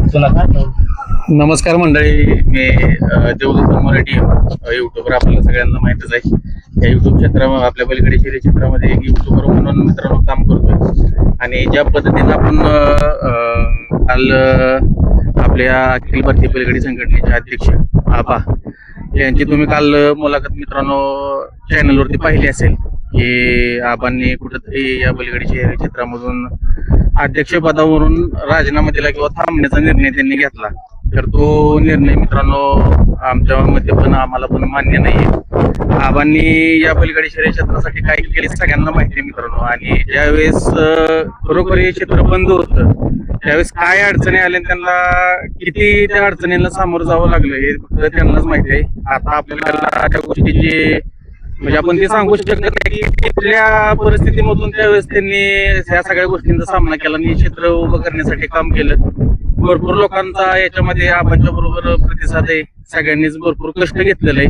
नमस्कार मंडळी, मी देवदत्त मराठी युट्यूबर. आपल्याला सगळ्यांना माहितच आहे. या युट्यूब क्षेत्रामध्ये, आपल्या पलीकडे शहरी क्षेत्रामध्ये एक युट्यूबर म्हणून मित्रांनो काम करतोय. आणि ज्या पद्धतीने आपण काल आपल्या अखिल भारतीय पलीकडे संघटनेचे अध्यक्ष आबा यांची तुम्ही काल मुलाखत मित्रांनो चॅनलवरती पाहिली असेल की आबांनी कुठेतरी या पलीकडे शहरी क्षेत्रामधून अध्यक्षपदावरून राजीनामा दिला किंवा थांबण्याचा निर्णय त्यांनी घेतला. तर तो निर्णय मित्रांनो आमच्या मध्ये पण आम्हाला पण मान्य नाहीये. आबांनी या पलीकडे शहरी क्षेत्रासाठी काय केले सगळ्यांना माहिती आहे मित्रांनो. आणि ज्यावेळेस खरोखर हे क्षेत्र बंद होतं त्यावेळेस काय अडचणी आल्या, त्यांना किती त्या अडचणींना सामोरं जावं लागलं हे फक्त त्यांनाच माहिती आहे. आता आपल्याला त्या गोष्टीची म्हणजे आपण ते सांगू शकत नाही की कुठल्या परिस्थितीमधून त्यावेळेस त्यांनी ह्या सगळ्या गोष्टींचा सामना केला आणि क्षेत्र उभं करण्यासाठी काम केलं. भरपूर लोकांचा याच्यामध्ये आबांच्या बरोबर प्रतिसाद आहे. सगळ्यांनीच भरपूर कष्ट घेतलेलं आहे.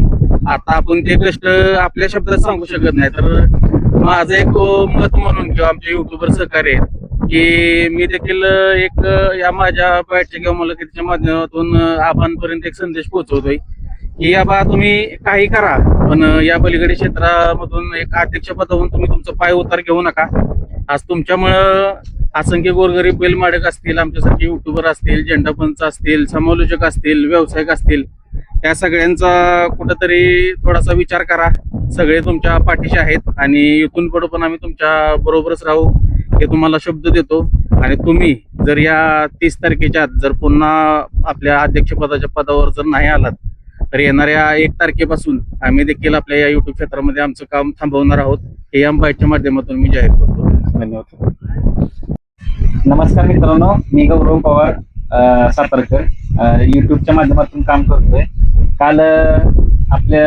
आता आपण ते कष्ट आपल्या शब्दात सांगू शकत नाही. तर माझं एक मत म्हणून किंवा आमचे युट्यूबर सहकार्य आहेत की मी देखील एक या माझ्या बाहेरच्या किंवा मुलाखतीच्या माध्यमातून आबांपर्यंत एक संदेश पोहोचवतोय की आबा तुम्ही काही करा, पण या पलीकडे क्षेत्रामधून एक अध्यक्षपदावरून तुम्ही तुमचा पाय उतार घेऊ नका. आज तुमच्यामुळं असंख्य गोरगरीब बैलमालक असतील, आमच्यासारखे युट्यूबर असतील, झेंडापंच असतील, समालोचक असतील, व्यावसायिक असतील, या सगळ्यांचा कुठंतरी थोडासा विचार करा. सगळे तुमच्या पाठीशी आहेत आणि इथून पुढे पण आम्ही तुमच्या बरोबरच राहू हे तुम्हाला शब्द देतो. आणि तुम्ही जर या 30 तारखेच्या आत जर पुन्हा आपल्या अध्यक्षपदाच्या पदावर जर नाही आलात तर येणाऱ्या 1 तारखेपासून आम्ही देखील आपल्या या युट्यूब क्षेत्रामध्ये आमचं काम थांबवणार आहोत. हे या बाईटच्या माध्यमातून मी जाहीर करतो. धन्यवाद. नमस्कार मित्रांनो, मी गौरव पवार सातारकर युट्यूबच्या माध्यमातून काम करतोय. काल आपल्या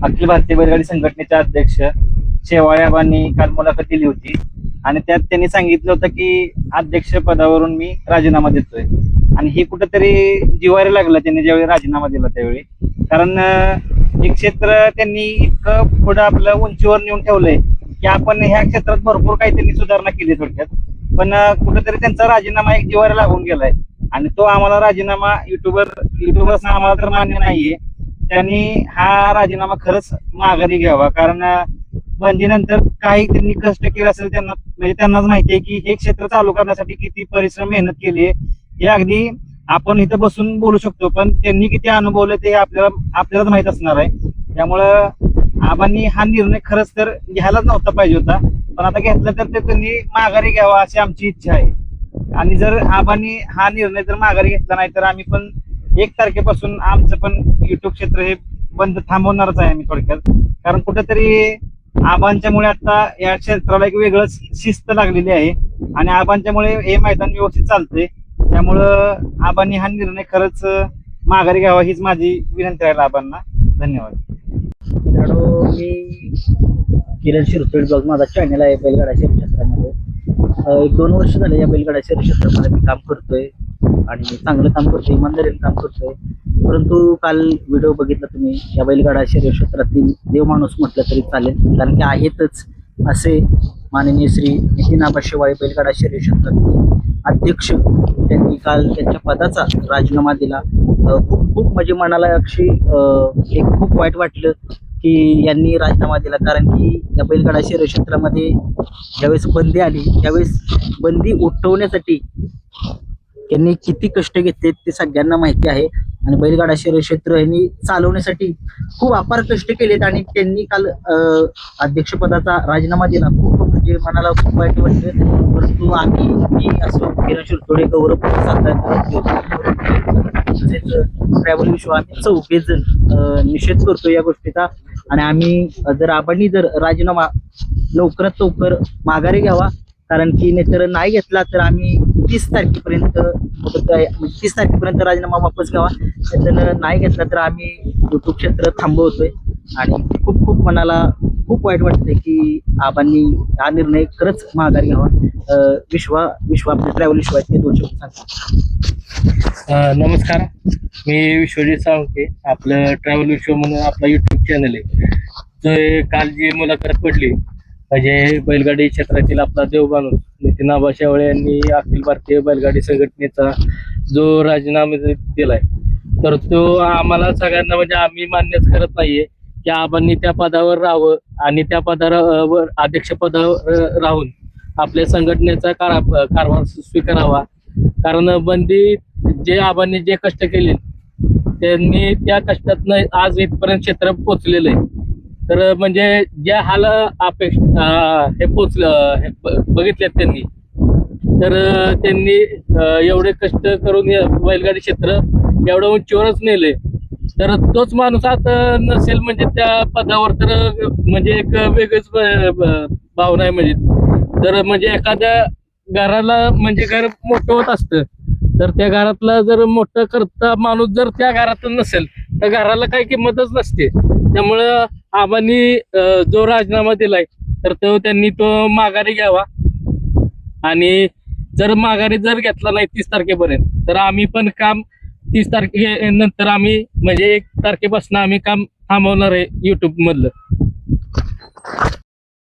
अखिल भारतीय बैलगाडी संघटनेचे अध्यक्ष शेवाळे आबांनी काल मुलाखत दिली होती आणि त्यात त्यांनी सांगितलं होतं की अध्यक्ष पदावरून मी राजीनामा देतोय. आणि हे कुठेतरी जिव्हारी लागलं त्यांनी ज्यावेळी राजीनामा दिला त्यावेळी. कारण हे क्षेत्र त्यांनी इतकं पुढं आपलं उंचीवर नेऊन ठेवलंय की आपण ह्या क्षेत्रात भरपूर काही त्यांनी सुधारणा केली थोडक्यात. पण कुठेतरी त्यांचा राजीनामा एक जिव्हारी लागून गेलाय आणि तो आम्हाला राजीनामा युट्यूबर्स आम्हाला तर मान्य नाहीये. त्यांनी हा राजीनामा खरंच माघारी घ्यावा. कारण बंदीनंतर काही त्यांनी कष्ट केले असेल त्यांना म्हणजे त्यांनाच माहिती आहे की हे क्षेत्र चालू करण्यासाठी किती परिश्रम मेहनत केली आहे. हे अगदी आपण इथं बसून बोलू शकतो, पण त्यांनी किती अनुभवलं ते आपल्यालाच माहित असणार आहे. त्यामुळं आबांनी हा निर्णय खरंच तर घ्यायलाच नव्हता पाहिजे होता, पण आता घेतला तर ते त्यांनी माघारी घ्यावा अशी आमची इच्छा आहे. आणि जर आबांनी हा निर्णय जर माघारी घेतला नाही तर आम्ही पण 1 तारखेपासून आमचं पण युट्यूब क्षेत्र हे बंद थांबवणारच आहे आम्ही थोडक्यात. कारण कुठेतरी आबांच्यामुळे आता या क्षेत्राला एक वेगळंच शिस्त लागलेली आहे आणि आबांच्यामुळे हे मैदान व्यवस्थित चालतंय. त्यामुळं आबांनी हा निर्णय खरंच माघारी घ्यावा हीच माझी विनंती राहील आबांना. धन्यवाद. मी किरण शिरतोड ब्लॉग माझा चॅनल आहे बैलगाडा शहरी क्षेत्रामध्ये. 1-2 वर्ष झाले या बैलगाडा शहरी क्षेत्रामध्ये मी काम करतोय आणि चांगलं काम करतोय, इमानदारीने काम करतोय. परंतु काल व्हिडिओ बघितला तुम्ही, या बैलगाडा शहरी क्षेत्रातील देव माणूस म्हटलं तरी चालेल, कारण की आहेतच असे माननीय श्री नितीन आबा शेवाळे बैलगाडा शहरी क्षेत्रातील अध्यक्ष. त्यांनी काल त्यांच्या पदाचा राजीनामा दिला. खूप म्हणजे मनाला अक्षी एक खूप वाईट वाटलं की यांनी राजीनामा दिला. कारण की या बैलगाडा शहरी क्षेत्रामध्ये ज्यावेळेस बंदी आली त्यावेळेस बंदी उठवण्यासाठी त्यांनी किती कष्ट घेतले ते सगळ्यांना माहिती आहे. आणि बैलगाडा शहरी क्षेत्र यांनी चालवण्यासाठी खूप अपार कष्ट केलेत आणि त्यांनी काल अध्यक्षपदाचा राजीनामा दिला. खूप म्हणजे मनाला खूप वाईट वाटलं. परंतु मी असो, किरण शिरतोडे, गौरव तसेच ट्रॅव्हल विश्व आम्ही 4 जण निषेध करतो या गोष्टीचा. आणि आम्ही जर आपण जर राजीनामा लवकरात लवकर माघारी घ्यावा, कारण की नाहीतर नाही घेतला तर आम्ही 30 तारखेपर्यंत 30 तारखेपर्यंत राजीनामा वापस घ्यावा. नाहीतर नाही घेतला तर आम्ही युट्यूब क्षेत्र थांबवतोय. आणि खूप मनाला खूप वाईट वाटतंय की आबांनी हा निर्णय खरंच माघारी घ्यावा. विश्व आपले ट्रॅव्हल विश्व आहेत ते 2 शब्द सांगतो. नमस्कार, मी विश्वजित साळुंखे. आपलं ट्रॅव्हल विश्व म्हणून आपला युट्यूब चॅनल आहे. जो काल जी मुलाखत पडली म्हणजे बैलगाडी क्षेत्रातील आपला देव माणूस नितीन आबा शेवाळे यांनी अखिल भारतीय बैलगाडी संघटनेचा जो राजीनामा दिलाय तर तो आम्हाला सगळ्यांना म्हणजे आम्ही मान्यच करत नाहीये की आबांनी त्या पदावर राहावं आणि त्या पदावर अध्यक्ष पदावर राहून आपल्या संघटनेचा कारभार स्वीकारावा. कारण बंदी जे आबांनी जे कष्ट केले त्यांनी त्या कष्टातनं आज इथपर्यंत क्षेत्र पोचलेलं आहे. तर म्हणजे ज्या हाल हे बघितलेत त्यांनी, तर त्यांनी एवढे कष्ट करून बैलगाडी क्षेत्र एवढं उंचीवरच नेले. तर तोच माणूस आता नसेल म्हणजे त्या पदावर, तर म्हणजे एक वेगळीच भावना आहे. म्हणजे म्हणजे एखाद्या घराला म्हणजे घर मोठं होत असतं, तर त्या घरातला जर मोठं करता माणूस जर त्या घरातून नसेल तर घराला काही किंमतच नसते. त्यामुळं आबांनी जो राजीनामा दिलाय तर त्यांनी तो माघारी घ्यावा. आणि जर माघारी घेतला नाही 30 तारखेपर्यंत तर आम्ही पण काम 30 तारखेनंतर आम्ही म्हणजे 1 तारखेपासून आम्ही काम थांबवणार आहे YouTube मधलं.